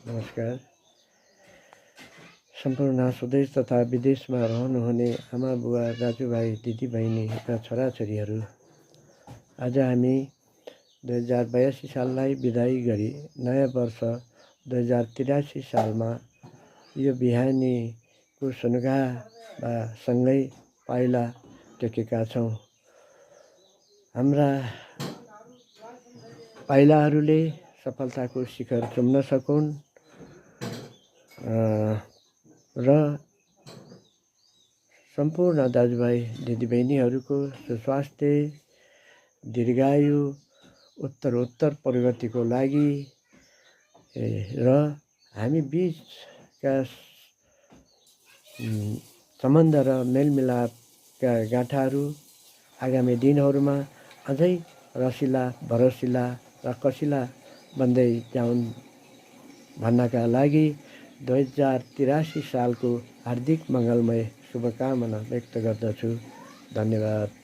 नमस्कार। सम्पूर्ण स्वदेश तथा विदेशमा रहनुहुने आमा बुवा दाजुभाइ दिदीबहिनी छोराछोरीहरू, आज हामी 2082 साललाई बिदाई गरी नयाँ वर्ष 2083 सालमा यो बिहानीको सँगै पाइला टेकेका छौँ। हाम्रा पाइलाहरूले सफलताको शिखर चुम्न सकुन् र सम्पूर्ण दाजुभाइ दिदीबहिनीहरूको सुस्वास्थ्य, दीर्घायु, उत्तरोत्तर प्रगतिको लागि र हामी बीचका सम्बन्ध र मेलमिलापका गाँठाहरू आगामी दिनहरूमा अझै रसिला, भरसिला र कसिला बन्दै जाउन् भन्नका लागि 2083 सालको हार्दिक मङ्गलमय शुभकामना व्यक्त गर्दछु। धन्यवाद।